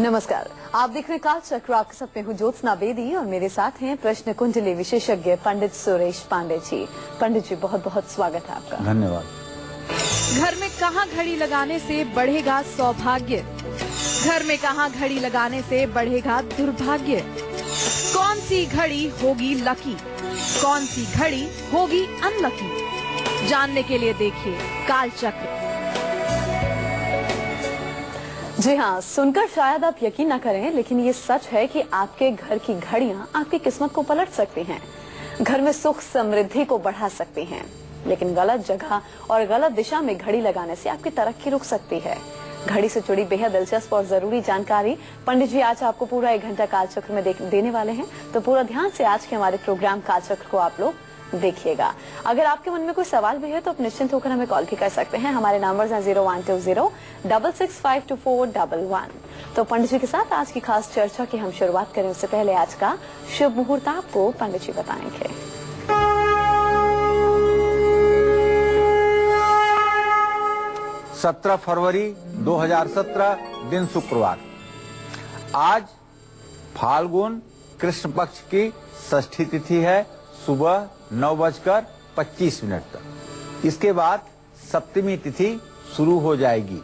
नमस्कार, आप देख रहे हैं काल चक्र। आपके साथ में हूँ ज्योत्सना बेदी और मेरे साथ हैं प्रश्न कुंडली विशेषज्ञ पंडित सुरेश पांडे जी। पंडित जी, बहुत बहुत स्वागत है आपका। धन्यवाद। घर में कहाँ घड़ी लगाने से बढ़ेगा सौभाग्य? घर में कहाँ घड़ी लगाने से बढ़ेगा दुर्भाग्य? कौन सी घड़ी होगी लकी, कौन सी घड़ी होगी अनलकी? जानने के लिए देखिए काल चक्र। जी हाँ, सुनकर शायद आप यकीन न करें, लेकिन ये सच है कि आपके घर की घड़ियां आपकी किस्मत को पलट सकती हैं, घर में सुख समृद्धि को बढ़ा सकती हैं। लेकिन गलत जगह और गलत दिशा में घड़ी लगाने से आपकी तरक्की रुक सकती है। घड़ी से जुड़ी बेहद दिलचस्प और जरूरी जानकारी पंडित जी आज आपको पूरा 1 घंटा कालचक्र में देने वाले हैं, तो पूरा ध्यान से आज के हमारे प्रोग्राम कालचक्र को आप लोग देखिएगा। अगर आपके मन में कोई सवाल भी है तो आप निश्चिंत होकर हमें कॉल भी कर सकते हैं। हमारे नंबर्स हैं 0120-6652411। तो पंडित जी के साथ आज की खास चर्चा की हम शुरुआत करें उससे पहले आज का शुभ मुहूर्त आपको पंडित जी बताएंगे। 17 फरवरी 2017 दिन शुक्रवार। आज फाल्गुन कृष्ण पक्ष की षष्ठी तिथि है, सुबह 9:25 तक। इसके बाद सप्तमी तिथि शुरू हो जाएगी।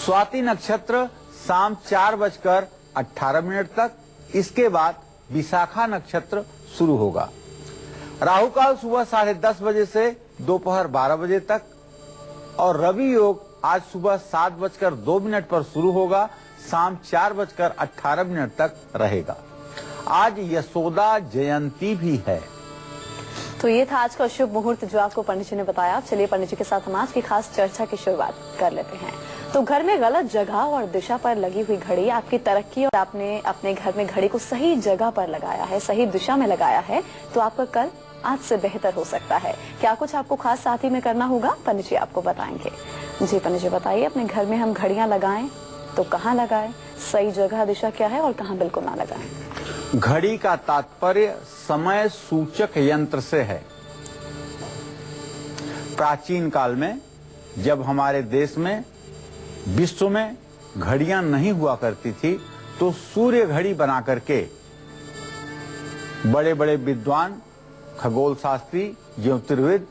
स्वाति नक्षत्र शाम 4:18 तक। इसके बाद विशाखा नक्षत्र शुरू होगा। राहु काल सुबह 10:30 बजे से दोपहर 12 बजे तक और रवि योग आज सुबह 7:02 पर शुरू होगा, शाम 4:18 तक रहेगा। आज यशोदा जयंती भी है। तो ये था आज का शुभ मुहूर्त जो आपको पंडित जी ने बताया। चलिए पंडित जी के साथ हम आज की खास चर्चा की शुरुआत कर लेते हैं। तो घर में गलत जगह और दिशा पर लगी हुई घड़ी आपकी तरक्की, और आपने अपने घर में घड़ी को सही जगह पर लगाया है, सही दिशा में लगाया है, तो आपका कल आज से बेहतर हो सकता है। क्या कुछ आपको खास साथी में करना होगा, पंडित जी आपको बताएंगे। जी पंडित जी बताइए, अपने घर में हम घड़ियां लगाएं तो कहाँ लगाएं, सही जगह दिशा क्या है और कहाँ बिल्कुल ना लगाएं? घड़ी का तात्पर्य समय सूचक यंत्र से है। प्राचीन काल में जब हमारे देश में विश्व में घड़ियां नहीं हुआ करती थी, तो सूर्य घड़ी बना करके बड़े बड़े विद्वान, खगोल शास्त्री, ज्योतिर्विद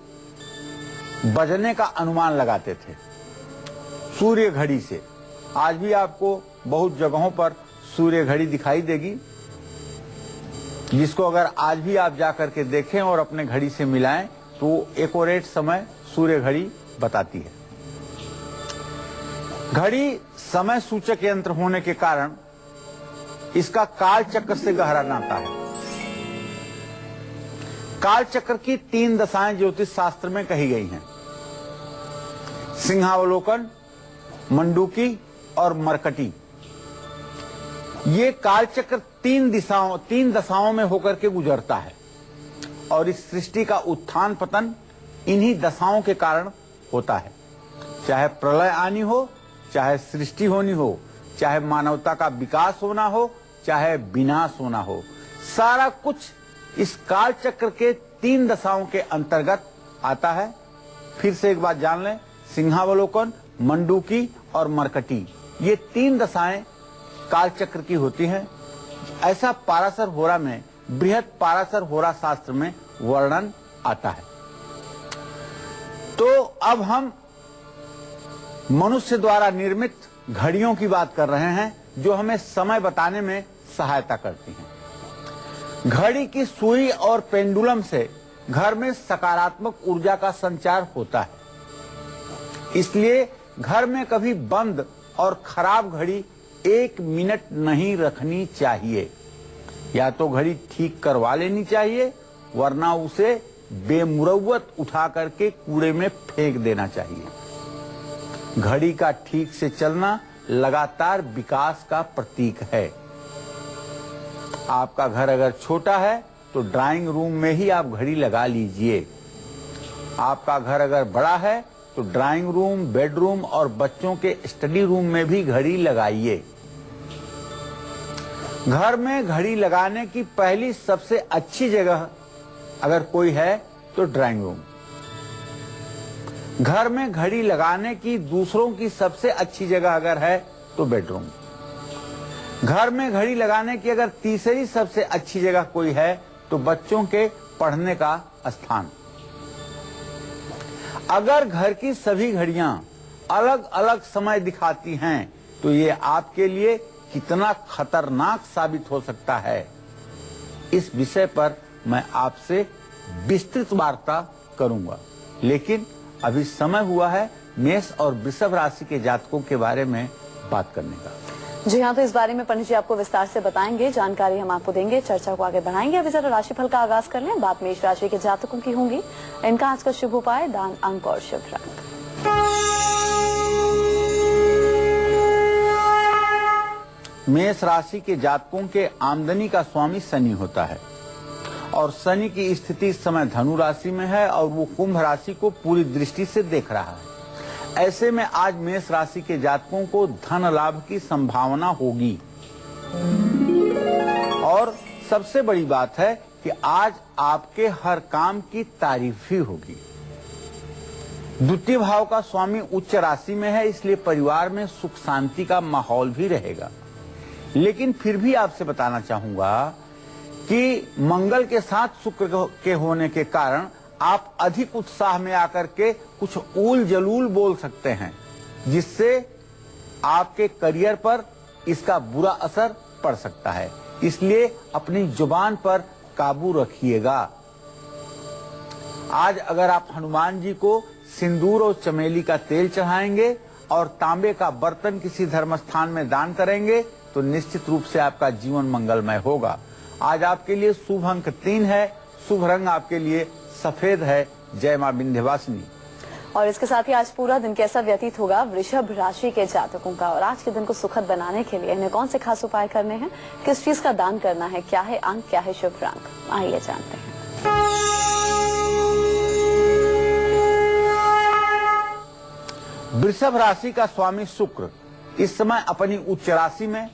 बजने का अनुमान लगाते थे सूर्य घड़ी से। आज भी आपको बहुत जगहों पर सूर्य घड़ी दिखाई देगी, जिसको अगर आज भी आप जाकर के देखें और अपने घड़ी से मिलाएं तो एक्यूरेट समय सूर्य घड़ी बताती है। घड़ी समय सूचक यंत्र होने के कारण इसका काल चक्र से गहरा नाता है। काल चक्र की 3 दशाएं ज्योतिष शास्त्र में कही गई हैं: सिंहावलोकन, मंडूकी और मरकटी। ये काल चक्र 3 दशाओं में होकर के गुजरता है और इस सृष्टि का उत्थान पतन इन्हीं दशाओं के कारण होता है। चाहे प्रलय आनी हो, चाहे सृष्टि होनी हो, चाहे मानवता का विकास होना हो, चाहे विनाश होना हो, सारा कुछ इस काल चक्र के 3 दशाओं के अंतर्गत आता है। फिर से एक बात जान लें, सिंहावलोकन, मंडूकी और मरकटी, ये 3 दशाएं काल चक्र की होती हैं। ऐसा पाराशर होरा में, बृहद पाराशर होरा शास्त्र में वर्णन आता है। तो अब हम मनुष्य द्वारा निर्मित घड़ियों की बात कर रहे हैं, जो हमें समय बताने में सहायता करती हैं। घड़ी की सुई और पेंडुलम से घर में सकारात्मक ऊर्जा का संचार होता है। इसलिए घर में कभी बंद और खराब घड़ी 1 मिनट नहीं रखनी चाहिए। या तो घड़ी ठीक करवा लेनी चाहिए, वरना उसे बेमुरव्वत उठा करके कूड़े में फेंक देना चाहिए। घड़ी का ठीक से चलना लगातार विकास का प्रतीक है। आपका घर अगर छोटा है तो ड्राइंग रूम में ही आप घड़ी लगा लीजिए। आपका घर अगर बड़ा है तो ड्राइंग रूम, बेडरूम और बच्चों के स्टडी रूम में भी घड़ी लगाइए। घर में घड़ी लगाने की पहली सबसे अच्छी जगह अगर कोई है तो ड्राइंग रूम। घर में घड़ी लगाने की दूसरों की सबसे अच्छी जगह अगर है तो बेडरूम। घर में घड़ी लगाने की अगर तीसरी सबसे अच्छी जगह कोई है तो बच्चों के पढ़ने का स्थान। अगर घर की सभी घड़ियां अलग अलग समय दिखाती हैं तो ये आपके लिए कितना खतरनाक साबित हो सकता है, इस विषय पर मैं आपसे विस्तृत वार्ता करूंगा। लेकिन अभी समय हुआ है मेष और वृषभ राशि के जातकों के बारे में बात करने का। जी हाँ, तो इस बारे में पंडित जी आपको विस्तार से बताएंगे, जानकारी हम आपको देंगे, चर्चा को आगे बढ़ाएंगे। अभी जरा राशिफल का आगाज कर लें। बात मेष राशि के जातकों की होंगी। इनका आज का शुभ उपाय, दान, अंक और शुभ रंग। मेष राशि के जातकों के आमदनी का स्वामी शनि होता है और शनि की स्थिति इस समय धनु राशि में है और वो कुंभ राशि को पूरी दृष्टि से देख रहा है। ऐसे में आज मेष राशि के जातकों को धन लाभ की संभावना होगी और सबसे बड़ी बात है कि आज आपके हर काम की तारीफ ही होगी। द्वितीय भाव का स्वामी उच्च राशि में है, इसलिए परिवार में सुख शांति का माहौल भी रहेगा। लेकिन फिर भी आपसे बताना चाहूंगा कि मंगल के साथ शुक्र के होने के कारण आप अधिक उत्साह में आकर के कुछ ऊल जलूल बोल सकते हैं, जिससे आपके करियर पर इसका बुरा असर पड़ सकता है। इसलिए अपनी जुबान पर काबू रखिएगा। आज अगर आप हनुमान जी को सिंदूर और चमेली का तेल चढ़ाएंगे और तांबे का बर्तन किसी धर्म स्थान में दान करेंगे तो निश्चित रूप से आपका जीवन मंगलमय होगा। आज आपके लिए शुभ अंक 3 है, शुभ रंग आपके लिए सफेद है। जय मां विंध्यवासिनी। और इसके साथ ही आज पूरा दिन कैसा व्यतीत होगा वृषभ राशि के जातकों का, और आज के दिन को सुखद बनाने के लिए इन्हें कौन से खास उपाय करने हैं, किस चीज का दान करना है, क्या है अंक, क्या है शुभ रंग, आइए जानते हैं। वृषभ राशि का स्वामी शुक्र इस समय अपनी उच्च राशि में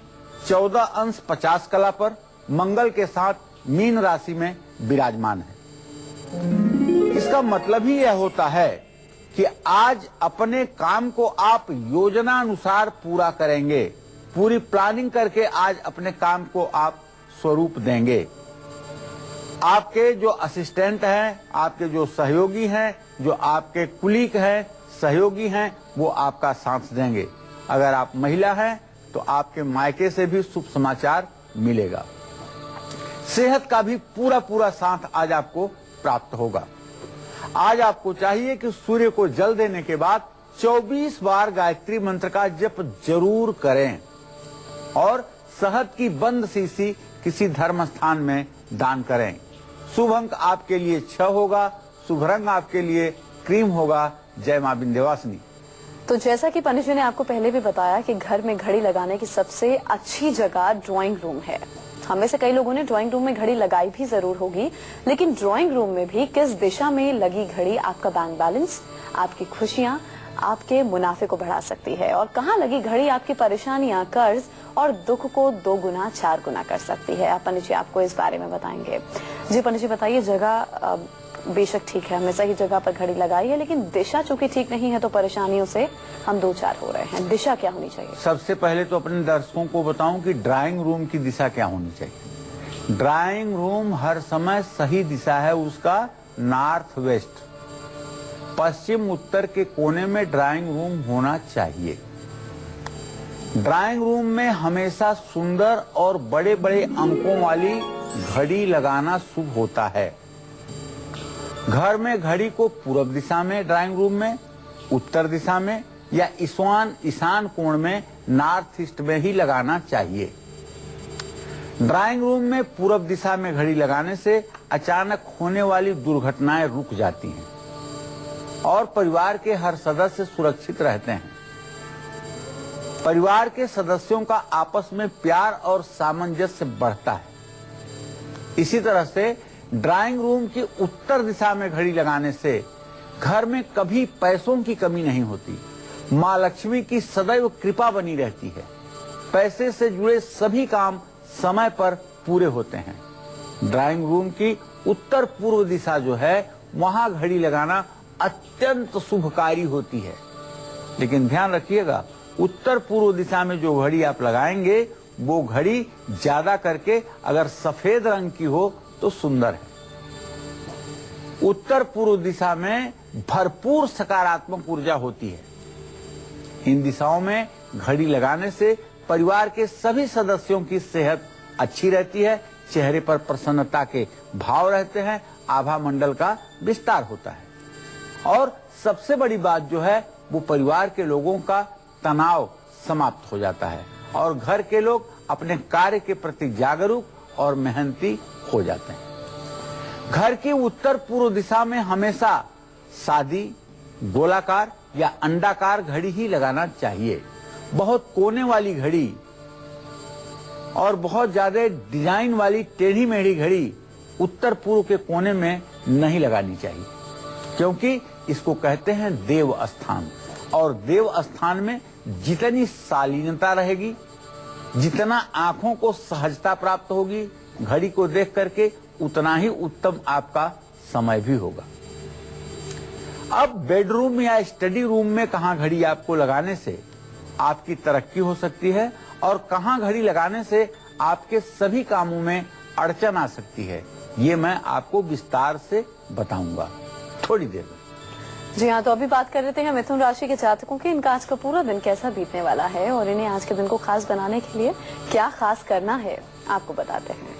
14 अंश 50 कला पर मंगल के साथ मीन राशि में विराजमान है। इसका मतलब ही यह होता है कि आज अपने काम को आप योजना अनुसार पूरा करेंगे। पूरी प्लानिंग करके आज अपने काम को आप स्वरूप देंगे। आपके जो असिस्टेंट हैं, आपके जो सहयोगी हैं, जो आपके कुलीग हैं, सहयोगी हैं, वो आपका साथ देंगे। अगर आप महिला हैं तो आपके मायके से भी शुभ समाचार मिलेगा। सेहत का भी पूरा साथ आज आपको प्राप्त होगा। आज आपको चाहिए कि सूर्य को जल देने के बाद 24 बार गायत्री मंत्र का जप जरूर करें और शहद की बंद शीशी किसी धर्म स्थान में दान करें। शुभ अंक आपके लिए 6 होगा, शुभ रंग आपके लिए क्रीम होगा। जय मां विंध्यवासिनी। तो जैसा कि पंडित जी ने आपको पहले भी बताया कि घर में घड़ी लगाने की सबसे अच्छी जगह ड्राइंग रूम है। हमें से कई लोगों ने ड्राइंग रूम में घड़ी लगाई भी जरूर होगी, लेकिन ड्राइंग रूम में भी किस दिशा में लगी घड़ी आपका बैंक बैलेंस, आपकी खुशियां, आपके मुनाफे को बढ़ा सकती है, और कहाँ लगी घड़ी आपकी परेशानियां, कर्ज और दुख को 2 गुना 4 गुना कर सकती है। पंडित जी आपको इस बारे में बताएंगे। जी पंडित जी बताइए, जगह बेशक ठीक है, हमेशा ही जगह पर घड़ी लगाई है, लेकिन दिशा चूंकि ठीक नहीं है तो परेशानियों से हम 2-4 हो रहे हैं। दिशा क्या होनी चाहिए? सबसे पहले तो अपने दर्शकों को बताऊं कि ड्राइंग रूम की दिशा क्या होनी चाहिए। ड्राइंग रूम हर समय सही दिशा है उसका नॉर्थ वेस्ट, पश्चिम उत्तर के कोने में ड्राइंग रूम होना चाहिए। ड्राइंग रूम में हमेशा सुंदर और बड़े बड़े अंकों वाली घड़ी लगाना शुभ होता है। घर में घड़ी को पूर्व दिशा में ड्राइंग रूम में, उत्तर दिशा में या ईशान कोण में नॉर्थ ईस्ट में ही लगाना चाहिए। ड्राइंग रूम में पूर्व दिशा में घड़ी लगाने से अचानक होने वाली दुर्घटनाएं रुक जाती हैं और परिवार के हर सदस्य सुरक्षित रहते हैं। परिवार के सदस्यों का आपस में प्यार और सामंजस्य बढ़ता है। इसी तरह से ड्राइंग रूम की उत्तर दिशा में घड़ी लगाने से घर में कभी पैसों की कमी नहीं होती। माँ लक्ष्मी की सदैव कृपा बनी रहती है। पैसे से जुड़े सभी काम समय पर पूरे होते हैं। ड्राइंग रूम की उत्तर पूर्व दिशा जो है वहां घड़ी लगाना अत्यंत शुभकारी होती है। लेकिन ध्यान रखिएगा, उत्तर पूर्व दिशा में जो घड़ी आप लगाएंगे वो घड़ी ज्यादा करके अगर सफेद रंग की हो तो सुंदर है। उत्तर पूर्व दिशा में भरपूर सकारात्मक ऊर्जा होती है। इन दिशाओं में घड़ी लगाने से परिवार के सभी सदस्यों की सेहत अच्छी रहती है, चेहरे पर प्रसन्नता के भाव रहते हैं, आभा मंडल का विस्तार होता है और सबसे बड़ी बात जो है वो परिवार के लोगों का तनाव समाप्त हो जाता है और घर के लोग अपने कार्य के प्रति जागरूक और मेहनती हो जाते हैं। घर की उत्तर पूर्व दिशा में हमेशा सादी, गोलाकार या अंडाकार घड़ी ही लगाना चाहिए। बहुत कोने वाली घड़ी और बहुत ज्यादा डिजाइन वाली टेढ़ी मेढ़ी घड़ी उत्तर पूर्व के कोने में नहीं लगानी चाहिए, क्योंकि इसको कहते हैं देव स्थान और देव स्थान में जितनी शालीनता रहेगी, जितना आंखों को सहजता प्राप्त होगी घड़ी को देख करके, उतना ही उत्तम आपका समय भी होगा। अब बेडरूम या स्टडी रूम में कहां घड़ी आपको लगाने से आपकी तरक्की हो सकती है और कहां घड़ी लगाने से आपके सभी कामों में अड़चन आ सकती है, ये मैं आपको विस्तार से बताऊंगा थोड़ी देर में। जी हाँ, तो अभी बात कर रहे हैं मिथुन राशि के जातकों की। इनका आज का पूरा दिन कैसा बीतने वाला है और इन्हें आज के दिन को खास बनाने के लिए क्या खास करना है, आपको बताते हैं।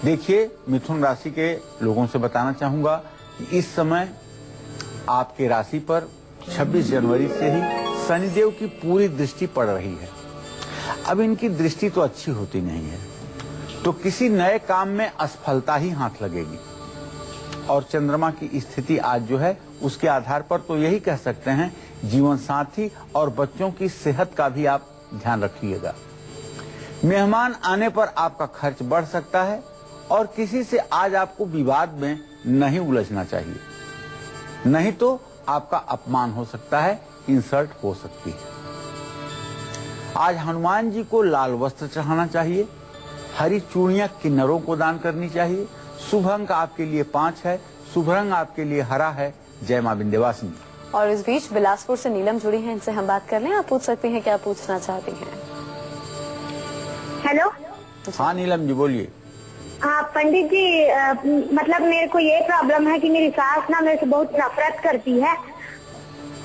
देखिए, मिथुन राशि के लोगों से बताना चाहूंगा कि इस समय आपके राशि पर 26 जनवरी से ही शनिदेव की पूरी दृष्टि पड़ रही है। अब इनकी दृष्टि तो अच्छी होती नहीं है, तो किसी नए काम में असफलता ही हाथ लगेगी और चंद्रमा की स्थिति आज जो है उसके आधार पर तो यही कह सकते हैं जीवन साथी और बच्चों की सेहत का भी आप ध्यान रखिएगा। मेहमान आने पर आपका खर्च बढ़ सकता है और किसी से आज आपको विवाद में नहीं उलझना चाहिए, नहीं तो आपका अपमान हो सकता है, इंसल्ट हो सकती है। आज हनुमान जी को लाल वस्त्र चढ़ाना चाहिए, हरी चूड़ियां किन्नरों को दान करनी चाहिए। शुभ अंक आपके लिए 5 है, शुभ रंग आपके लिए हरा है। जय मां विंध्यवासिनी। और इस बीच बिलासपुर से नीलम जुड़ी हैं, इनसे हम बात कर लें। आप पूछ सकते हैं, क्या पूछना चाहती हैं? हेलो। हाँ नीलम जी बोलिए। हाँ पंडित जी, मतलब मेरे को ये प्रॉब्लम है कि मेरी सास ना मेरे से बहुत नफरत करती है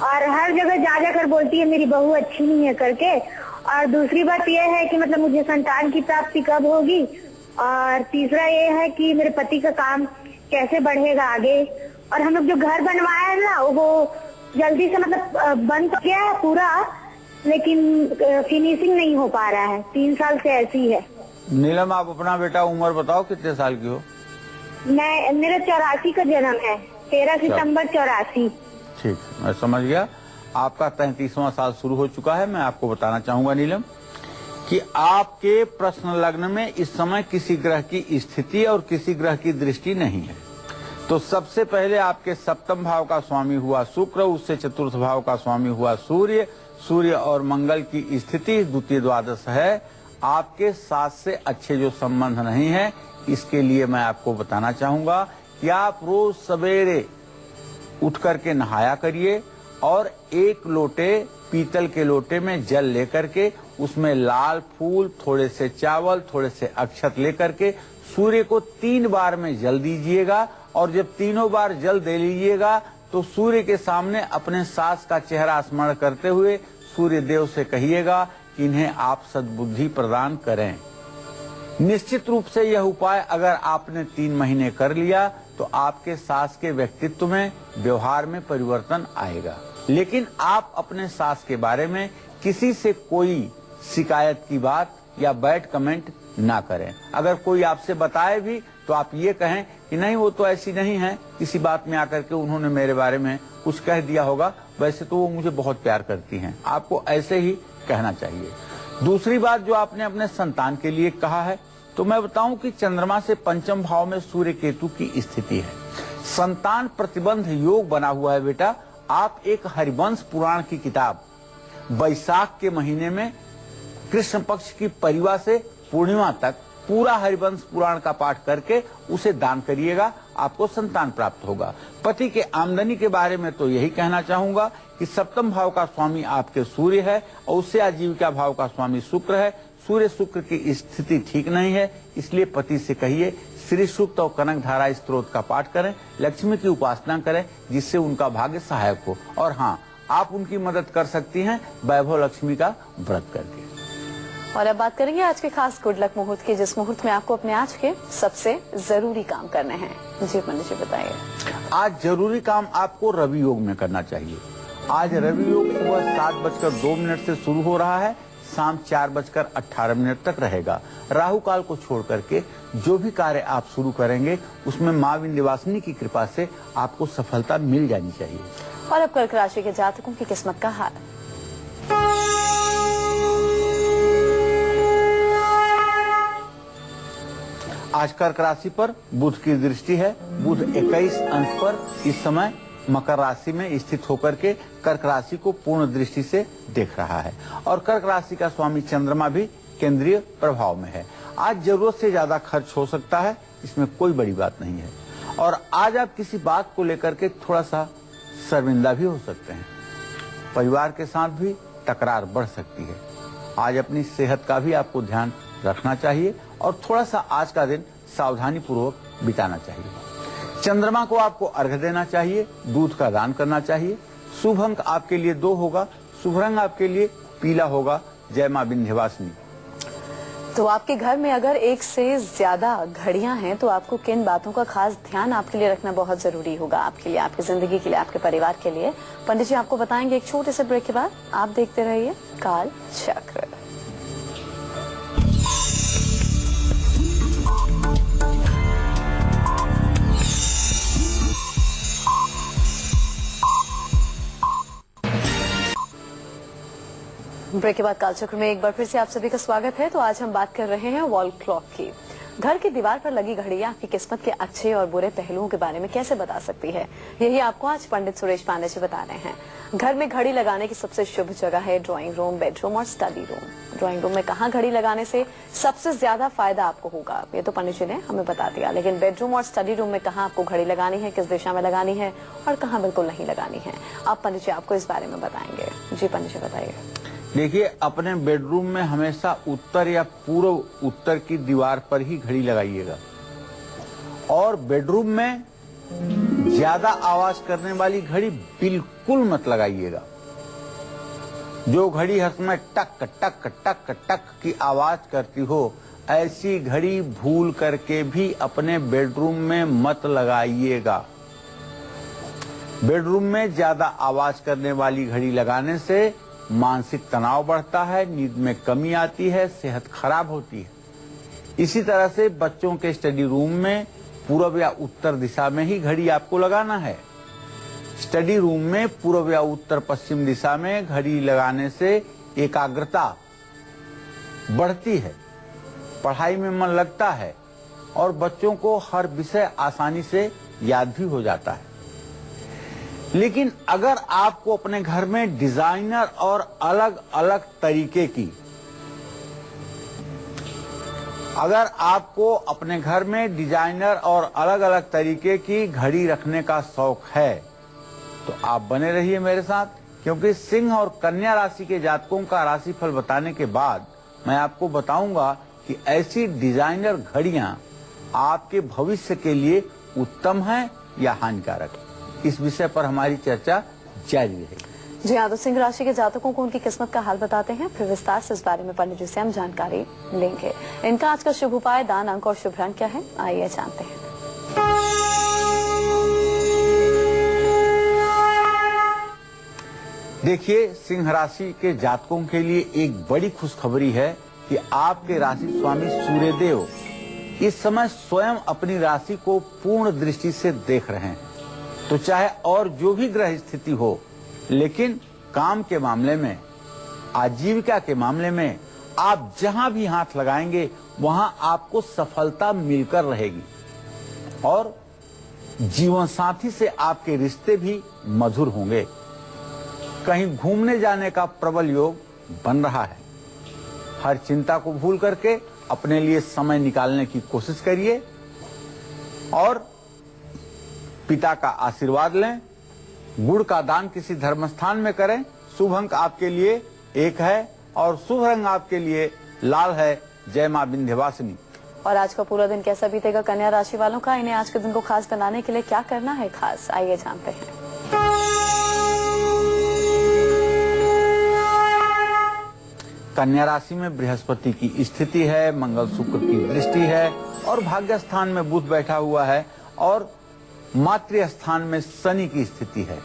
और हर जगह जा जाकर बोलती है मेरी बहू अच्छी नहीं है करके। और दूसरी बात ये है कि मतलब मुझे संतान की प्राप्ति कब होगी, और तीसरा ये है कि मेरे पति का काम कैसे बढ़ेगा आगे। और हम लोग जो घर बनवाया है ना वो जल्दी से मतलब बन तो गया है पूरा, लेकिन फिनिशिंग नहीं हो पा रहा है। 3 साल से ऐसी है। नीलम, आप अपना बेटा उम्र बताओ, कितने साल की हो? मेरा 84 का जन्म है, 13 सितंबर 84। ठीक, मैं समझ गया। आपका 33वां साल शुरू हो चुका है। मैं आपको बताना चाहूंगा नीलम कि आपके प्रश्न लग्न में इस समय किसी ग्रह की स्थिति और किसी ग्रह की दृष्टि नहीं है। तो सबसे पहले आपके सप्तम भाव का स्वामी हुआ शुक्र, उससे चतुर्थ भाव का स्वामी हुआ सूर्य। सूर्य और मंगल की स्थिति द्वितीय द्वादश है। आपके साथ से अच्छे जो संबंध नहीं है, इसके लिए मैं आपको बताना चाहूंगा कि आप रोज सवेरे उठ करके नहाया करिए और एक लोटे पीतल के लोटे में जल लेकर के उसमें लाल फूल, थोड़े से चावल, थोड़े से अक्षत लेकर के सूर्य को 3 बार में जल दीजिएगा। और जब तीनों बार जल दे लीजिएगा तो सूर्य के सामने अपने सास का चेहरा स्मरण करते हुए सूर्य देव से कहिएगा कि इन्हें आप सद्बुद्धि प्रदान करें। निश्चित रूप से यह उपाय अगर आपने 3 महीने कर लिया तो आपके सास के व्यक्तित्व में, व्यवहार में परिवर्तन आएगा। लेकिन आप अपने सास के बारे में किसी से कोई शिकायत की बात या बैड कमेंट ना करें। अगर कोई आपसे बताए भी तो आप ये कहें कि नहीं वो तो ऐसी नहीं है, किसी बात में आकर के उन्होंने मेरे बारे में कुछ कह दिया होगा, वैसे तो वो मुझे बहुत प्यार करती हैं। आपको ऐसे ही कहना चाहिए। दूसरी बात जो आपने अपने संतान के लिए कहा है, तो मैं बताऊं कि चंद्रमा से पंचम भाव में सूर्य केतु की स्थिति है। संतान प्रतिबंध योग बना हुआ है बेटा। आप एक हरिवंश पुराण की किताब बैसाख के महीने में कृष्ण पक्ष की परिवा से पूर्णिमा तक पूरा हरिवंश पुराण का पाठ करके उसे दान करिएगा आपको संतान प्राप्त होगा। पति के आमदनी के बारे में तो यही कहना चाहूंगा कि सप्तम भाव का स्वामी आपके सूर्य है और उससे आजीविका भाव का स्वामी शुक्र है। सूर्य शुक्र की स्थिति ठीक नहीं है, इसलिए पति से कहिए श्री सूक्त और कनक धारा स्त्रोत का पाठ करें, लक्ष्मी की उपासना करें, जिससे उनका भाग्य सहायक हो। और हाँ, आप उनकी मदद कर सकती हैं वैभव लक्ष्मी का व्रत करके। और अब बात करेंगे आज के खास गुड लक मुहूर्त की, जिस मुहूर्त में आपको अपने आज के सबसे जरूरी काम करने हैं। जी पंडित जी बताइए। आज जरूरी काम आपको रवि योग में करना चाहिए। आज रवि योग सुबह 7:02 से शुरू हो रहा है, शाम 4:18 तक रहेगा। राहु काल को छोड़ करके जो भी कार्य आप शुरू करेंगे उसमें माँ विंध्यवासिनी की कृपा से आपको सफलता मिल जानी चाहिए। और अब कर्क राशि के जातकों की किस्मत का हाल। आज कर्क राशि पर बुध की दृष्टि है। बुध 21 अंश पर इस समय मकर राशि में स्थित होकर के कर्क राशि को पूर्ण दृष्टि से देख रहा है और कर्क राशि का स्वामी चंद्रमा भी केंद्रीय प्रभाव में है। आज जरूरत से ज्यादा खर्च हो सकता है, इसमें कोई बड़ी बात नहीं है। और आज आप किसी बात को लेकर के थोड़ा सा शर्मिंदा भी हो सकते हैं। परिवार के साथ भी तकरार बढ़ सकती है। आज अपनी सेहत का भी आपको ध्यान रखना चाहिए और थोड़ा सा आज का दिन सावधानी पूर्वक बिताना चाहिए। चंद्रमा को आपको अर्घ्य देना चाहिए, दूध का दान करना चाहिए। शुभ अंक आपके लिए 2 होगा, शुभ रंग आपके लिए पीला होगा। जय मां विंध्यवासिनी। तो आपके घर में अगर एक से ज्यादा घड़ियां हैं तो आपको किन बातों का खास ध्यान आपके लिए रखना बहुत जरूरी होगा, आपके लिए, आपकी जिंदगी के लिए, आपके परिवार के लिए। पंडित जी आपको बताएंगे एक छोटे से ब्रेक के बाद। आप देखते रहिए काल चक्र। ब्रेक के बाद कालचक्र में एक बार फिर से आप सभी का स्वागत है। तो आज हम बात कर रहे हैं वॉल क्लॉक की। घर की दीवार पर लगी घड़ियां आपकी किस्मत के अच्छे और बुरे पहलुओं के बारे में कैसे बता सकती है, यही आपको आज पंडित सुरेश पांडे जी बता रहे हैं। घर में घड़ी लगाने की सबसे शुभ जगह है ड्राइंग रूम, बेडरूम और स्टडी रूम। ड्राइंग रूम में कहाँ घड़ी लगाने से सबसे ज्यादा फायदा आपको होगा, ये तो पंडित जी ने हमें बता दिया। लेकिन बेडरूम और स्टडी रूम में कहाँ आपको घड़ी लगानी है, किस दिशा में लगानी है और कहाँ बिल्कुल नहीं लगानी है, आप पंडित जी आपको इस बारे में बताएंगे। जी पंडित जी बताइए। देखिए, अपने बेडरूम में हमेशा उत्तर या पूर्व उत्तर की दीवार पर ही घड़ी लगाइएगा और बेडरूम में ज्यादा आवाज करने वाली घड़ी बिल्कुल मत लगाइएगा। जो घड़ी हर समय टक टक टक टक की आवाज करती हो, ऐसी घड़ी भूल करके भी अपने बेडरूम में मत लगाइएगा। बेडरूम में ज्यादा आवाज करने वाली घड़ी लगाने से मानसिक तनाव बढ़ता है, नींद में कमी आती है, सेहत खराब होती है। इसी तरह से बच्चों के स्टडी रूम में पूर्व या उत्तर दिशा में ही घड़ी आपको लगाना है। स्टडी रूम में पूर्व या उत्तर पश्चिम दिशा में घड़ी लगाने से एकाग्रता बढ़ती है, पढ़ाई में मन लगता है और बच्चों को हर विषय आसानी से याद भी हो जाता है। लेकिन अगर आपको अपने घर में डिजाइनर और अलग अलग तरीके की घड़ी रखने का शौक है तो आप बने रहिए मेरे साथ, क्योंकि सिंह और कन्या राशि के जातकों का राशिफल बताने के बाद मैं आपको बताऊंगा कि ऐसी डिजाइनर घड़ियां आपके भविष्य के लिए उत्तम है या हानिकारक। इस विषय पर हमारी चर्चा जारी रहेगी। जी हाँ, तो सिंह राशि के जातकों को उनकी किस्मत का हाल बताते हैं, फिर विस्तार से इस बारे में पंडित जी से हम जानकारी लेंगे। इनका आज का शुभ उपाय, दान, अंक और शुभ रंग क्या है, आइए जानते हैं। देखिए, सिंह राशि के जातकों के लिए एक बड़ी खुशखबरी है कि आपके राशि स्वामी सूर्यदेव इस समय स्वयं अपनी राशि को पूर्ण दृष्टि से देख रहे हैं। तो चाहे और जो भी ग्रह स्थिति हो, लेकिन काम के मामले में, आजीविका के मामले में आप जहां भी हाथ लगाएंगे वहां आपको सफलता मिलकर रहेगी और जीवन साथी से आपके रिश्ते भी मधुर होंगे। कहीं घूमने जाने का प्रबल योग बन रहा है। हर चिंता को भूल करके अपने लिए समय निकालने की कोशिश करिए और पिता का आशीर्वाद लें, गुड़ का दान किसी धर्म स्थान में करें। शुभ अंक आपके लिए 1 है और शुभ रंग आपके लिए लाल है। जय मां विंध्यवासिनी। और आज का पूरा दिन कैसा बीतेगा कन्या राशि वालों का, इन्हें आज के दिन को खास बनाने के लिए क्या करना है खास, आइए जानते हैं। कन्या राशि में बृहस्पति की स्थिति है, मंगल शुक्र की दृष्टि है और भाग्य स्थान में बुध बैठा हुआ है और मातृ स्थान में शनि की स्थिति है।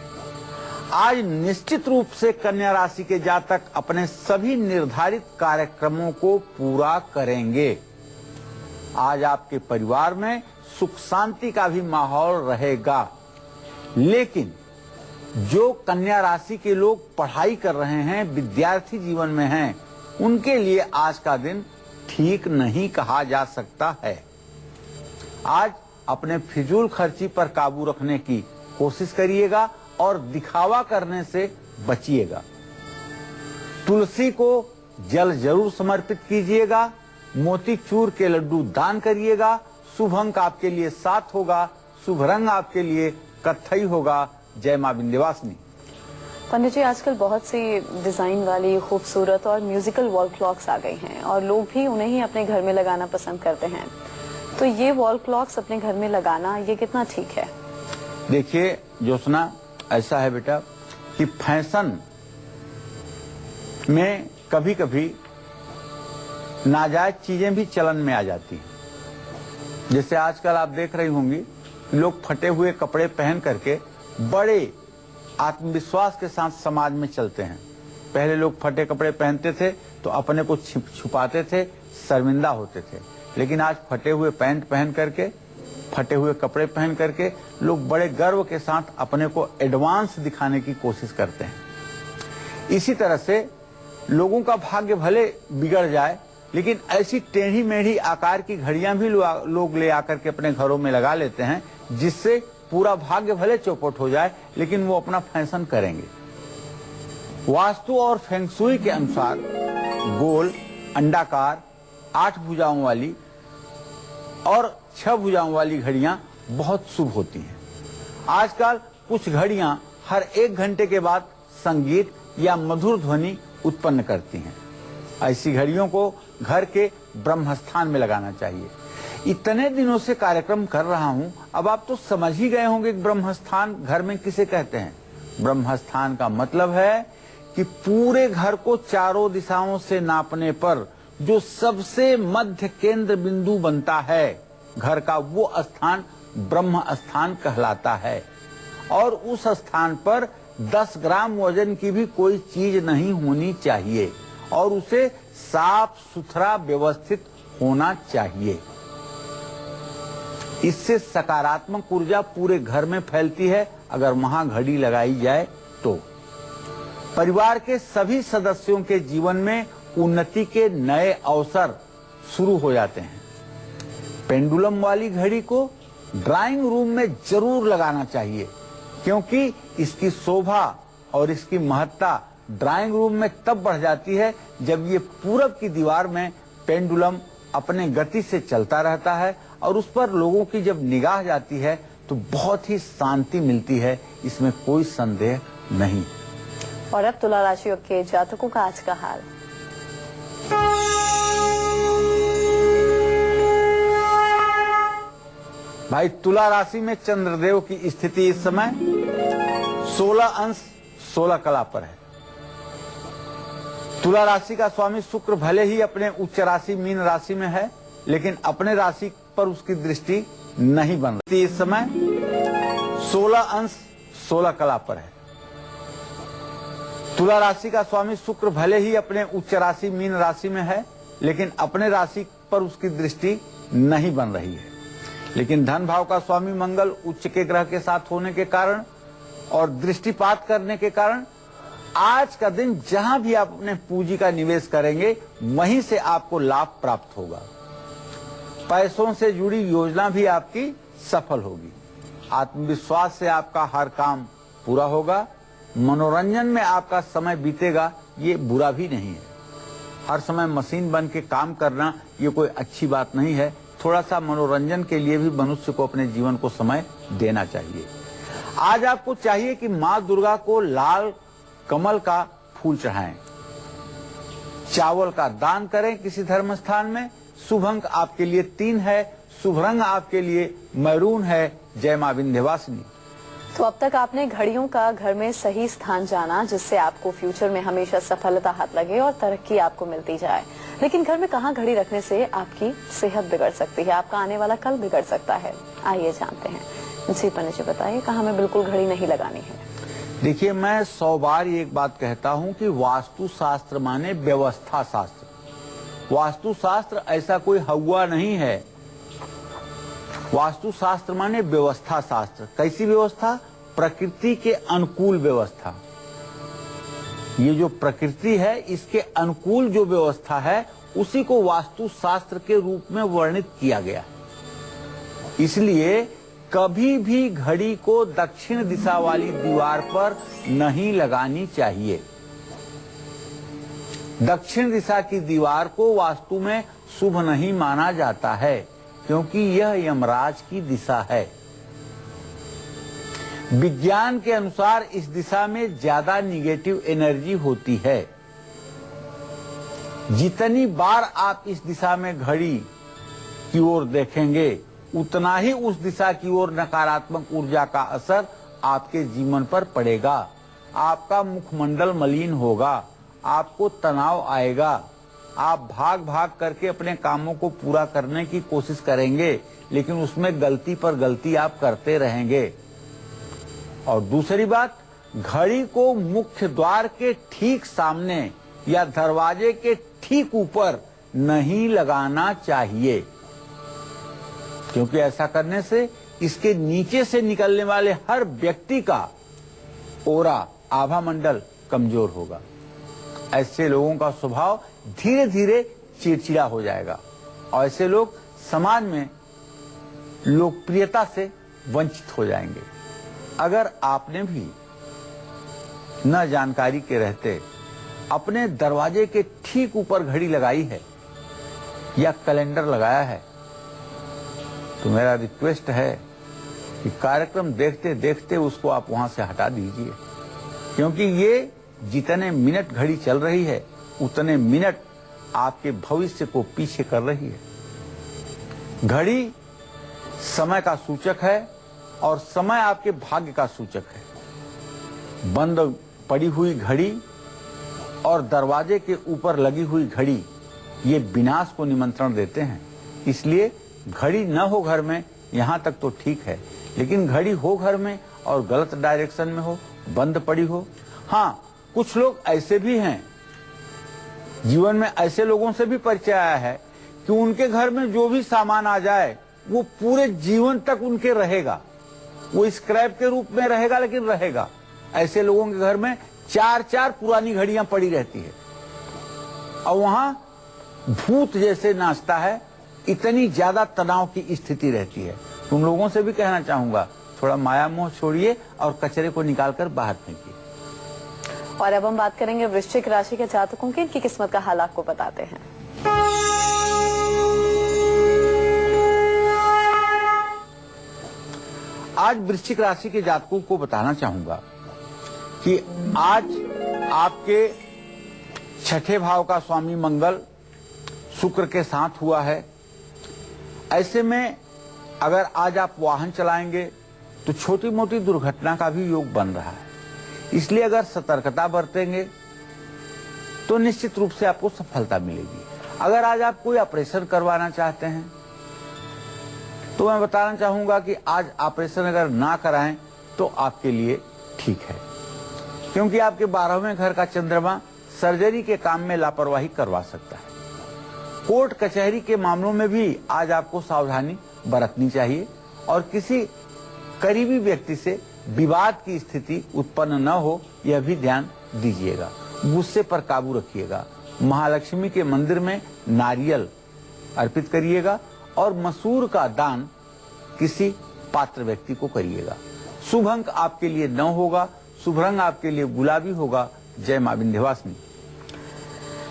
आज निश्चित रूप से कन्या राशि के जातक अपने सभी निर्धारित कार्यक्रमों को पूरा करेंगे। आज आपके परिवार में सुख शांति का भी माहौल रहेगा। लेकिन जो कन्या राशि के लोग पढ़ाई कर रहे हैं, विद्यार्थी जीवन में हैं, उनके लिए आज का दिन ठीक नहीं कहा जा सकता है। आज अपने फिजूल खर्ची पर काबू रखने की कोशिश करिएगा और दिखावा करने से बचिएगा। तुलसी को जल जरूर समर्पित कीजिएगा। मोतीचूर के लड्डू दान करिएगा। शुभ अंक आपके लिए 7 होगा। शुभ रंग आपके लिए कत्थई होगा। जय मां विंध्यवासिनी। पंडित जी, आजकल बहुत सी डिजाइन वाली खूबसूरत और म्यूजिकल वॉल क्लॉक्स आ गई हैं और लोग भी उन्हें ही अपने घर में लगाना पसंद करते हैं। तो ये वॉल क्लॉक्स अपने घर में लगाना ये कितना ठीक है? देखिए ज्योत्सना, ऐसा है बेटा कि फैशन में कभी कभी नाजायज चीजें भी चलन में आ जाती हैं। जैसे आजकल आप देख रही होंगी, लोग फटे हुए कपड़े पहन करके बड़े आत्मविश्वास के साथ समाज में चलते हैं। पहले लोग फटे कपड़े पहनते थे तो अपने को छुपाते थे, शर्मिंदा होते थे। लेकिन आज फटे हुए पैंट पहन करके, फटे हुए कपड़े पहन करके लोग बड़े गर्व के साथ अपने को एडवांस दिखाने की कोशिश करते हैं। इसी तरह से लोगों का भाग्य भले बिगड़ जाए, लेकिन ऐसी टेढ़ी मेढ़ी आकार की घड़ियां भी लोग ले आकर के अपने घरों में लगा लेते हैं, जिससे पूरा भाग्य भले चौपट हो जाए, लेकिन वो अपना फैशन करेंगे। वास्तु और फेंगशुई के अनुसार गोल, अंडाकार, 8 भुजाओं वाली और 6 भुजाओं वाली घड़ियां बहुत शुभ होती हैं। आजकल कुछ घड़ियां हर 1 घंटे के बाद संगीत या मधुर ध्वनि उत्पन्न करती हैं। ऐसी घड़ियों को घर के ब्रह्मस्थान में लगाना चाहिए। इतने दिनों से कार्यक्रम कर रहा हूं, अब आप तो समझ ही गए होंगे कि ब्रह्मस्थान घर में किसे कहते हैं। ब्रह्मस्थान का मतलब है कि पूरे घर को चारों दिशाओं से नापने पर जो सबसे मध्य केंद्र बिंदु बनता है घर का, वो स्थान ब्रह्म स्थान कहलाता है। और उस स्थान पर 10 ग्राम वजन की भी कोई चीज नहीं होनी चाहिए और उसे साफ सुथरा व्यवस्थित होना चाहिए। इससे सकारात्मक ऊर्जा पूरे घर में फैलती है। अगर वहां घड़ी लगाई जाए तो परिवार के सभी सदस्यों के जीवन में उन्नति के नए अवसर शुरू हो जाते हैं। पेंडुलम वाली घड़ी को ड्राइंग रूम में जरूर लगाना चाहिए, क्योंकि इसकी शोभा और इसकी महत्ता ड्राइंग रूम में तब बढ़ जाती है जब ये पूरब की दीवार में पेंडुलम अपने गति से चलता रहता है और उस पर लोगों की जब निगाह जाती है तो बहुत ही शांति मिलती है। इसमें कोई संदेह नहीं। और अब तुला राशि के जातकों का आज का हाल। भाई, तुला राशि में चंद्रदेव की स्थिति इस समय 16 अंश 16 कला पर है। तुला राशि का स्वामी शुक्र भले ही अपने उच्च राशि मीन राशि में है, लेकिन अपने राशि पर उसकी दृष्टि नहीं बन रही। इस समय 16 अंश 16 कला पर है। तुला राशि का स्वामी शुक्र भले ही अपने उच्च राशि मीन राशि में है, लेकिन अपने राशि पर उसकी दृष्टि नहीं बन रही है। लेकिन धन भाव का स्वामी मंगल उच्च के ग्रह के साथ होने के कारण और दृष्टिपात करने के कारण आज का दिन जहां भी आप अपने पूंजी का निवेश करेंगे, वहीं से आपको लाभ प्राप्त होगा। पैसों से जुड़ी योजना भी आपकी सफल होगी। आत्मविश्वास से आपका हर काम पूरा होगा। मनोरंजन में आपका समय बीतेगा, ये बुरा भी नहीं है। हर समय मशीन बन के काम करना ये कोई अच्छी बात नहीं है। थोड़ा सा मनोरंजन के लिए भी मनुष्य को अपने जीवन को समय देना चाहिए। आज आपको चाहिए कि माँ दुर्गा को लाल कमल का फूल चढ़ाएं, चावल का दान करें किसी धर्म स्थान में। शुभ अंक आपके लिए 3 है, शुभ रंग आपके लिए मैरून है। जय मां विंध्यवासिनी। तो अब तक आपने घड़ियों का घर में सही स्थान जाना, जिससे आपको फ्यूचर में हमेशा सफलता हाथ लगे और तरक्की आपको मिलती जाए। लेकिन घर में कहाँ घड़ी रखने से आपकी सेहत बिगड़ सकती है, आपका आने वाला कल बिगड़ सकता है। आइए जानते हैं। जी पन्नी जी, बताइए कहाँ हमें बिल्कुल घड़ी नहीं लगानी है। देखिए, मैं 100 बार एक बात कहता हूं कि वास्तु शास्त्र माने व्यवस्था शास्त्र। वास्तु शास्त्र ऐसा कोई हवा नहीं है। वास्तु शास्त्र माने व्यवस्था शास्त्र। कैसी व्यवस्था? प्रकृति के अनुकूल व्यवस्था। ये जो प्रकृति है, इसके अनुकूल जो व्यवस्था है, उसी को वास्तु शास्त्र के रूप में वर्णित किया गया। इसलिए कभी भी घड़ी को दक्षिण दिशा वाली दीवार पर नहीं लगानी चाहिए। दक्षिण दिशा की दीवार को वास्तु में शुभ नहीं माना जाता है, क्योंकि यह यमराज की दिशा है। विज्ञान के अनुसार इस दिशा में ज्यादा निगेटिव एनर्जी होती है। जितनी बार आप इस दिशा में घड़ी की ओर देखेंगे, उतना ही उस दिशा की ओर नकारात्मक ऊर्जा का असर आपके जीवन पर पड़ेगा। आपका मुखमंडल मलिन होगा, आपको तनाव आएगा, आप भाग भाग करके अपने कामों को पूरा करने की कोशिश करेंगे, लेकिन उसमें गलती पर गलती आप करते रहेंगे। और दूसरी बात, घड़ी को मुख्य द्वार के ठीक सामने या दरवाजे के ठीक ऊपर नहीं लगाना चाहिए, क्योंकि ऐसा करने से इसके नीचे से निकलने वाले हर व्यक्ति का ओरा, आभा मंडल कमजोर होगा। ऐसे लोगों का स्वभाव धीरे धीरे चिड़चिड़ा हो जाएगा और ऐसे लोग समाज में लोकप्रियता से वंचित हो जाएंगे। अगर आपने भी न जानकारी के रहते अपने दरवाजे के ठीक ऊपर घड़ी लगाई है या कैलेंडर लगाया है, तो मेरा रिक्वेस्ट है कि कार्यक्रम देखते देखते उसको आप वहां से हटा दीजिए, क्योंकि ये जितने मिनट घड़ी चल रही है, उतने मिनट आपके भविष्य को पीछे कर रही है। घड़ी समय का सूचक है और समय आपके भाग्य का सूचक है। बंद पड़ी हुई घड़ी और दरवाजे के ऊपर लगी हुई घड़ी, ये विनाश को निमंत्रण देते हैं। इसलिए घड़ी न हो घर में, यहाँ तक तो ठीक है, लेकिन घड़ी हो घर में और गलत डायरेक्शन में हो, बंद पड़ी हो। हाँ, कुछ लोग ऐसे भी हैं, जीवन में ऐसे लोगों से भी परिचय आया है कि उनके घर में जो भी सामान आ जाए वो पूरे जीवन तक उनके रहेगा। वो स्क्रैप के रूप में रहेगा, लेकिन रहेगा। ऐसे लोगों के घर में 4-4 पुरानी घड़ियां पड़ी रहती है और वहां भूत जैसे नाचता है, इतनी ज्यादा तनाव की स्थिति रहती है। तुम लोगों से भी कहना चाहूंगा, थोड़ा माया मोह छोड़िए और कचरे को निकालकर बाहर फेंकिए। और अब हम बात करेंगे वृश्चिक राशि के जातकों की। इनकी किस्मत का हाल आपको बताते हैं। आज वृश्चिक राशि के जातकों को बताना चाहूंगा कि आज आपके 6ठे भाव का स्वामी मंगल शुक्र के साथ हुआ है। ऐसे में अगर आज आप वाहन चलाएंगे तो छोटी मोटी दुर्घटना का भी योग बन रहा है। इसलिए अगर सतर्कता बरतेंगे तो निश्चित रूप से आपको सफलता मिलेगी। अगर आज आप कोई ऑपरेशन करवाना चाहते हैं तो मैं बताना चाहूंगा कि आज ऑपरेशन अगर ना कराएं तो आपके लिए ठीक है, क्योंकि आपके 12वें घर का चंद्रमा सर्जरी के काम में लापरवाही करवा सकता है। कोर्ट कचहरी के मामलों में भी आज आपको सावधानी बरतनी चाहिए और किसी करीबी व्यक्ति से विवाद की स्थिति उत्पन्न न हो, यह भी ध्यान दीजिएगा। गुस्से पर काबू रखिएगा। महालक्ष्मी के मंदिर में नारियल अर्पित करिएगा और मसूर का दान किसी पात्र व्यक्ति को करिएगा। शुभ अंक आपके लिए 9 होगा, शुभ रंग आपके लिए गुलाबी होगा। जय मां विंध्यवासिनी।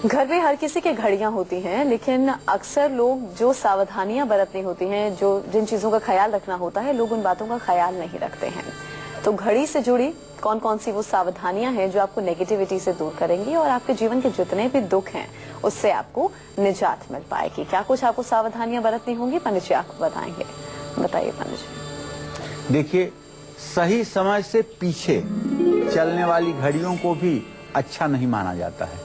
घर में हर किसी की घड़ियां होती हैं, लेकिन अक्सर लोग जो सावधानियां बरतनी होती हैं, जो जिन चीजों का ख्याल रखना होता है, लोग उन बातों का ख्याल नहीं रखते हैं। तो घड़ी से जुड़ी कौन कौन सी वो सावधानियां हैं जो आपको नेगेटिविटी से दूर करेंगी और आपके जीवन के जितने भी दुख हैं उससे आपको निजात मिल पाएगी। क्या कुछ आपको सावधानियां बरतनी होंगी, पंडित जी आपको बताएंगे। बताइए पंडित जी। देखिए, सही समय से पीछे चलने वाली घड़ियों को भी अच्छा नहीं माना जाता है।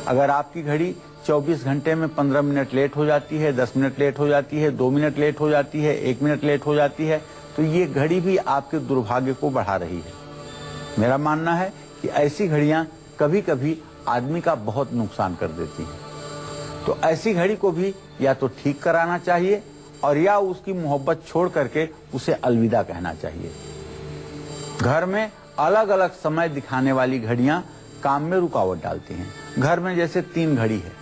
अगर आपकी घड़ी 24 घंटे में 15 मिनट लेट हो जाती है, 10 मिनट लेट हो जाती है, 2 मिनट लेट हो जाती है, 1 मिनट लेट हो जाती है, तो ये घड़ी भी आपके दुर्भाग्य को बढ़ा रही है। मेरा मानना है कि ऐसी घड़ियां कभी कभी आदमी का बहुत नुकसान कर देती हैं। तो ऐसी घड़ी को भी या तो ठीक कराना चाहिए और या उसकी मोहब्बत छोड़ करके उसे अलविदा कहना चाहिए। घर में अलग अलग समय दिखाने वाली घड़ियां काम में रुकावट डालती हैं। घर में जैसे 3 घड़ी है,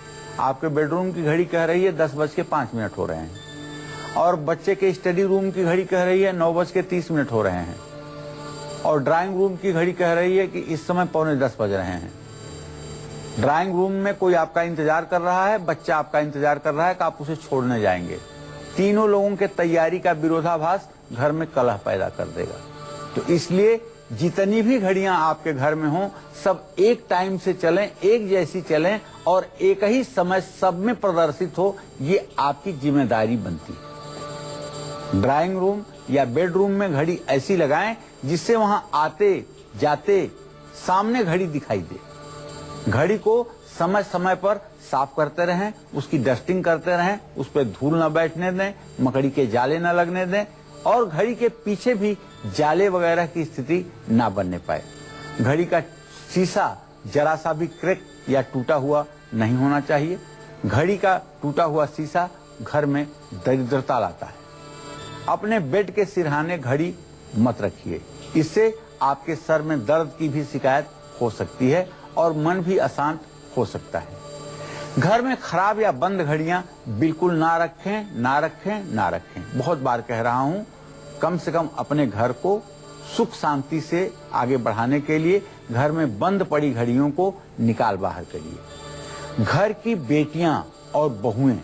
आपके बेडरूम की घड़ी कह रही है 10:05 हो रहे हैं और बच्चे के स्टडी रूम की घड़ी कह रही है 9:30 हो रहे हैं और ड्राइंग रूम की घड़ी कह रही है कि इस समय 9:45 बज रहे हैं। ड्राइंग रूम में कोई आपका इंतजार कर रहा है, बच्चा आपका इंतजार कर रहा है कि आप उसे छोड़ने जाएंगे। तीनों लोगों के तैयारी का विरोधाभास घर में कलह पैदा कर देगा। तो इसलिए जितनी भी घड़ियां आपके घर में हों, सब एक टाइम से चलें, एक जैसी चलें और एक ही समय सब में प्रदर्शित हो, ये आपकी जिम्मेदारी बनती है। ड्राइंग रूम या बेडरूम में घड़ी ऐसी लगाएं जिससे वहां आते जाते सामने घड़ी दिखाई दे। घड़ी को समय समय पर साफ करते रहें, उसकी डस्टिंग करते रहें, उस पर धूल न बैठने दें, मकड़ी के जाले न लगने दें और घड़ी के पीछे भी जाले वगैरह की स्थिति ना बनने पाए। घड़ी का शीशा जरा सा भी क्रैक या टूटा हुआ नहीं होना चाहिए। घड़ी का टूटा हुआ शीशा घर में दरिद्रता लाता है। अपने बेड के सिरहाने घड़ी मत रखिए, इससे आपके सर में दर्द की भी शिकायत हो सकती है और मन भी अशांत हो सकता है। घर में खराब या बंद घड़ियां बिल्कुल ना रखें, ना रखें, ना रखें। बहुत बार कह रहा हूं, कम से कम अपने घर को सुख शांति से आगे बढ़ाने के लिए घर में बंद पड़ी घड़ियों को निकाल बाहर करिए। घर की बेटियां और बहुएं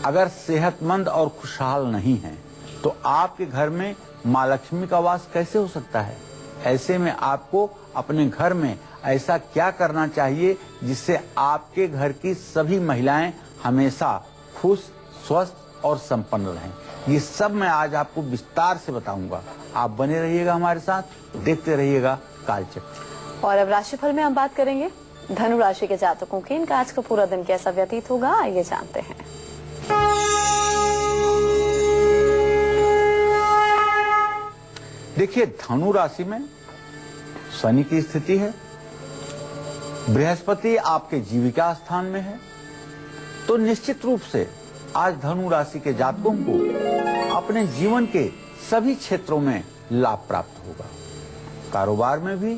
अगर सेहतमंद और खुशहाल नहीं हैं, तो आपके घर में माँ लक्ष्मी का वास कैसे हो सकता है? ऐसे में आपको अपने घर में ऐसा क्या करना चाहिए जिससे आपके घर की सभी महिलाएं हमेशा खुश, स्वस्थ और संपन्न रहें? ये सब मैं आज आपको विस्तार से बताऊंगा। आप बने रहिएगा हमारे साथ, देखते रहिएगा कालचक्र। और अब राशिफल में हम बात करेंगे धनु राशि के जातकों की। इनका आज का पूरा दिन कैसा व्यतीत होगा, आइए जानते हैं। देखिए, धनु राशि में शनि की स्थिति है, बृहस्पति आपके जीविका स्थान में है, तो निश्चित रूप से आज धनु राशि के जातकों को अपने जीवन के सभी क्षेत्रों में लाभ प्राप्त होगा। कारोबार में भी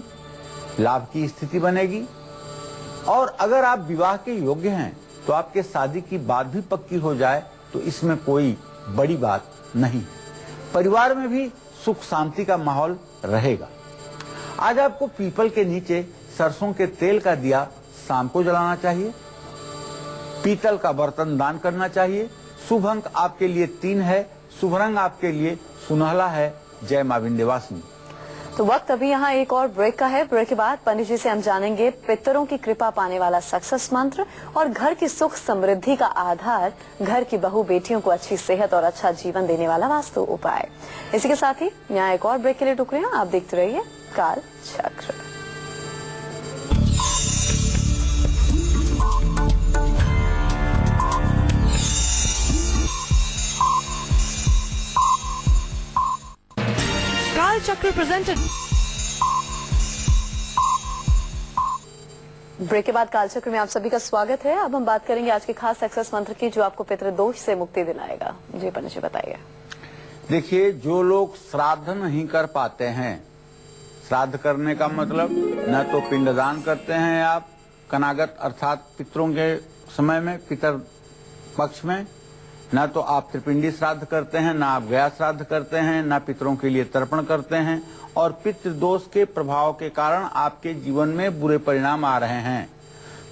लाभ की स्थिति बनेगी और अगर आप विवाह के योग्य हैं तो आपके शादी की बात भी पक्की हो जाए तो इसमें कोई बड़ी बात नहीं। परिवार में भी सुख शांति का माहौल रहेगा। आज आपको पीपल के नीचे सरसों के तेल का दिया शाम को जलाना चाहिए। पीतल का बर्तन दान करना चाहिए। शुभ अंक आपके लिए 3 है। शुभ रंग आपके लिए सुनहला है। जय मां विंध्यवासिनी। तो वक्त अभी यहाँ एक और ब्रेक का है। ब्रेक के बाद पंडित जी से हम जानेंगे पितरों की कृपा पाने वाला सक्सेस मंत्र और घर की सुख समृद्धि का आधार, घर की बहू बेटियों को अच्छी सेहत और अच्छा जीवन देने वाला वास्तु उपाय। इसी के साथ ही यहाँ एक और ब्रेक के लिए रुक रहे हैं। आप देखते रहिए काल चक्र। काल चक्र प्रेजेंटेड। ब्रेक के बाद कालचक्र में आप सभी का स्वागत है। अब हम बात करेंगे आज के खास सक्सेस मंत्र की जो आपको पितृदोष से मुक्ति दिलाएगा। जी पंडित जी बताइए। देखिए, जो लोग श्राद्ध नहीं कर पाते हैं, श्राद्ध करने का मतलब न तो पिंडदान करते हैं आप कनागत अर्थात पितरों के समय में, पितर पक्ष में, न तो आप त्रिपिंडी श्राद्ध करते हैं, ना आप गया श्राद्ध करते हैं, ना पितरों के लिए तर्पण करते हैं और पितृदोष के प्रभाव के कारण आपके जीवन में बुरे परिणाम आ रहे हैं,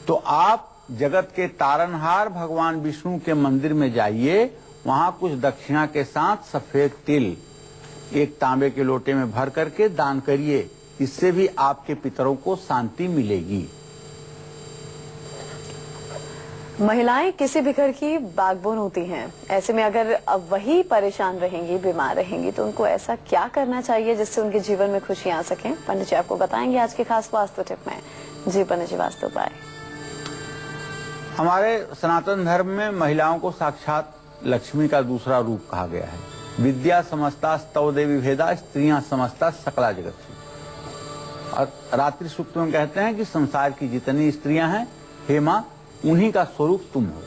तो आप जगत के तारनहार भगवान विष्णु के मंदिर में जाइए। वहां कुछ दक्षिणा के साथ सफेद तिल एक तांबे के लोटे में भर करके दान करिए, इससे भी आपके पितरों को शांति मिलेगी। महिलाएं किसी भी घर की बागबोन होती हैं। ऐसे में अगर अब वही परेशान रहेंगी, बीमार रहेंगी, तो उनको ऐसा क्या करना चाहिए जिससे उनके जीवन में खुशियां आ सकें? पंडित जी आपको बताएंगे आज के खास वास्तु टिप में। जी पंडित जी, वास्तु उपाय। हमारे सनातन धर्म में महिलाओं को साक्षात लक्ष्मी का दूसरा रूप कहा गया है। विद्या समस्ता स्तव देवी भेदा, स्त्रियां समस्ता सकला जगत से। और रात्रि सूक्त में कहते हैं कि संसार की जितनी स्त्रियां हैं, हे मां, उन्हीं का स्वरूप तुम हो।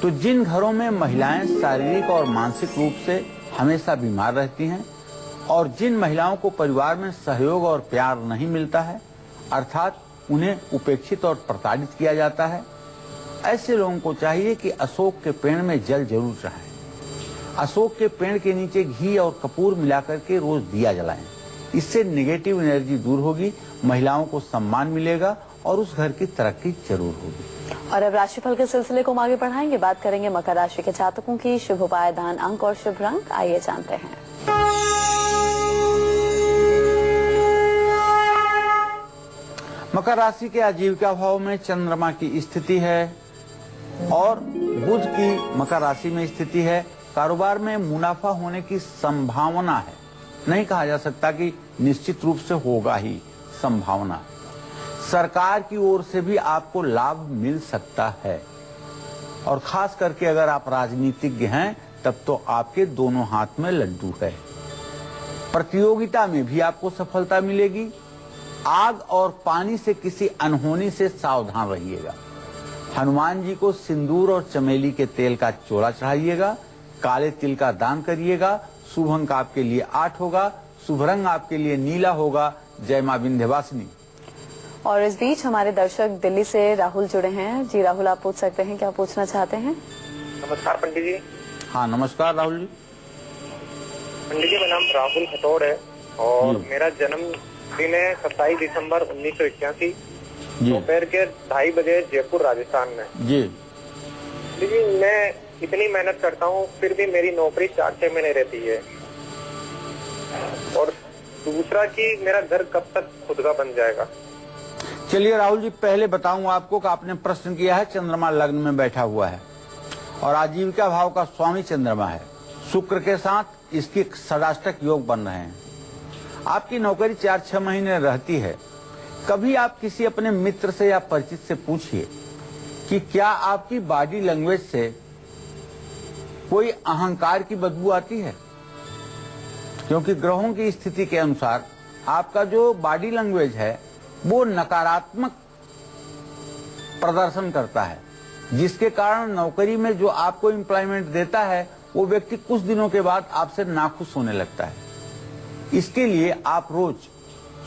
तो जिन घरों में महिलाएं शारीरिक और मानसिक रूप से हमेशा बीमार रहती हैं और जिन महिलाओं को परिवार में सहयोग और प्यार नहीं मिलता है, अर्थात उन्हें उपेक्षित और प्रताड़ित किया जाता है, ऐसे लोगों को चाहिए कि अशोक के पेड़ में जल जरूर चढ़ाएं। अशोक के पेड़ के नीचे घी और कपूर मिलाकर के रोज दिया जलाएं। इससे नेगेटिव एनर्जी दूर होगी, महिलाओं को सम्मान मिलेगा और उस घर की तरक्की जरूर होगी। और अब राशिफल के सिलसिले को हम आगे बढ़ाएंगे। बात करेंगे मकर राशि के जातकों की। शुभ उपाय, दान, अंक और शुभ रंग, आइए जानते हैं। मकर राशि के आजीविका भाव में चंद्रमा की स्थिति है और बुध की मकर राशि में स्थिति है। कारोबार में मुनाफा होने की संभावना है, नहीं कहा जा सकता कि निश्चित रूप से होगा ही, संभावना। सरकार की ओर से भी आपको लाभ मिल सकता है और खास करके अगर आप राजनीतिज्ञ हैं तब तो आपके दोनों हाथ में लड्डू है। प्रतियोगिता में भी आपको सफलता मिलेगी। आग और पानी से किसी अनहोनी से सावधान रहिएगा। हनुमान जी को सिंदूर और चमेली के तेल का चोला चढ़ाइएगा। काले तिल का दान करिएगा। शुभ अंक आपके लिए 8 होगा। शुभ रंग आपके लिए नीला होगा। जय मां विंध्यवासिनी। और इस बीच हमारे दर्शक दिल्ली से राहुल जुड़े हैं। जी राहुल, आप पूछ सकते हैं, क्या पूछना चाहते हैं? नमस्कार पंडित जी। हाँ नमस्कार राहुल जी। पंडित जी, मेरा नाम राहुल खतौड़ है और मेरा जन्म दिन है 27 दिसंबर 1981, दोपहर के 2:30 बजे, जयपुर राजस्थान में। जी जी, मैं इतनी मेहनत करता हूँ फिर भी मेरी नौकरी 4-6 महीने रहती है। और दूसरा कि मेरा घर कब तक खुद का बन जाएगा? चलिए राहुल जी, पहले बताऊं आपको कि आपने प्रश्न किया है, चंद्रमा लग्न में बैठा हुआ है और आजीविका भाव का स्वामी चंद्रमा है। शुक्र के साथ इसकी षडाष्टक योग बन रहे हैं। आपकी नौकरी 4-6 महीने रहती है। कभी आप किसी अपने मित्र से या परिचित से पूछिए कि क्या आपकी बॉडी लैंग्वेज से कोई अहंकार की बदबू आती है, क्योंकि ग्रहों की स्थिति के अनुसार आपका जो बॉडी लैंग्वेज है वो नकारात्मक प्रदर्शन करता है, जिसके कारण नौकरी में जो आपको एम्प्लॉयमेंट देता है वो व्यक्ति कुछ दिनों के बाद आपसे नाखुश होने लगता है। इसके लिए आप रोज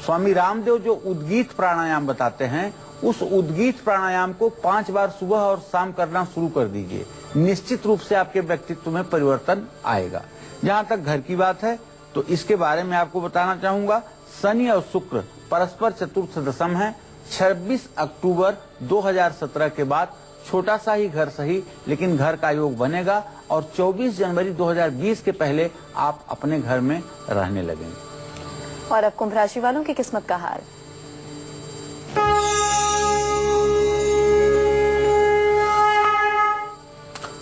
स्वामी रामदेव जो उद्गीत प्राणायाम बताते हैं, उस उद्गीत प्राणायाम को 5 बार सुबह और शाम करना शुरू कर दीजिए। निश्चित रूप से आपके व्यक्तित्व में परिवर्तन आएगा। जहां तक घर की बात है तो इसके बारे में आपको बताना चाहूंगा। शनि और शुक्र परस्पर चतुर्थ दशम है। 26 अक्टूबर 2017 के बाद छोटा सा ही घर सही लेकिन घर का योग बनेगा और 24 जनवरी 2020 के पहले आप अपने घर में रहने लगेंगे। और अब कुंभ राशि वालों की किस्मत का हाल।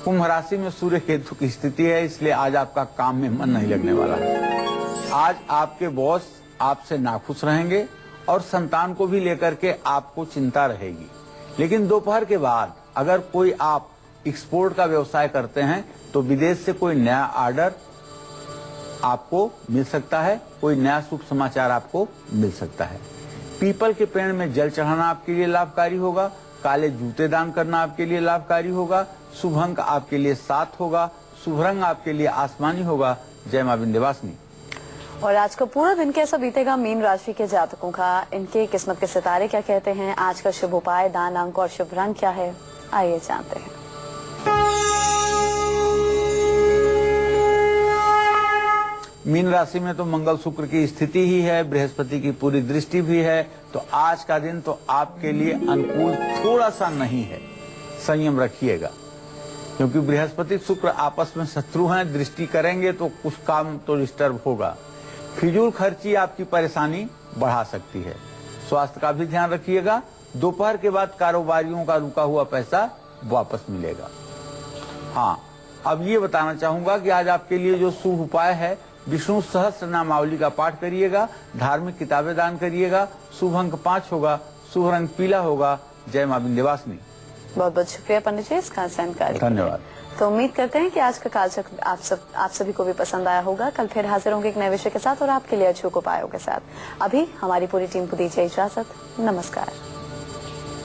कुंभ राशि में सूर्य केतु की स्थिति है, इसलिए आज आपका काम में मन नहीं लगने वाला है। आज आपके बॉस आपसे नाखुश रहेंगे और संतान को भी लेकर के आपको चिंता रहेगी। लेकिन दोपहर के बाद अगर कोई आप एक्सपोर्ट का व्यवसाय करते हैं तो विदेश से कोई नया ऑर्डर आपको मिल सकता है, कोई नया शुभ समाचार आपको मिल सकता है। पीपल के पेड़ में जल चढ़ाना आपके लिए लाभकारी होगा। काले जूते दान करना आपके लिए लाभकारी होगा। शुभ अंक आपके लिए 7 होगा। शुभ रंग आपके लिए आसमानी होगा। जय मां विंध्यवासिनी। और आज का पूरा दिन कैसा बीतेगा मीन राशि के जातकों का, इनके किस्मत के सितारे क्या कहते हैं, आज का शुभ उपाय, दान, अंक और शुभ रंग क्या है, आइए जानते हैं। मीन राशि में तो मंगल शुक्र की स्थिति ही है, बृहस्पति की पूरी दृष्टि भी है, तो आज का दिन तो आपके लिए अनुकूल थोड़ा सा नहीं है। संयम रखिएगा, क्योंकि बृहस्पति शुक्र आपस में शत्रु हैं। दृष्टि करेंगे तो कुछ काम तो डिस्टर्ब होगा। फिजूल खर्ची आपकी परेशानी बढ़ा सकती है। स्वास्थ्य का भी ध्यान रखिएगा। दोपहर के बाद कारोबारियों का रुका हुआ पैसा वापस मिलेगा। हाँ, अब ये बताना चाहूंगा कि आज आपके लिए जो शुभ उपाय है, विष्णु सहस्त्र नामावली का पाठ करिएगा, धार्मिक किताबें दान करिएगा, शुभ अंक 5 होगा, शुभ रंग पीला होगा। जय मां विंध्यवासिनी। बहुत बहुत शुक्रिया पंडित जी इस खास जानकारी के लिए। धन्यवाद। तो उम्मीद करते हैं कि आज का कालचक्र आप सभी को भी पसंद आया होगा। कल फिर हाजिर होंगे एक नए विषय के साथ और आपके लिए अचूक उपायों के साथ। अभी हमारी पूरी टीम को दीजिए इजाजत। नमस्कार।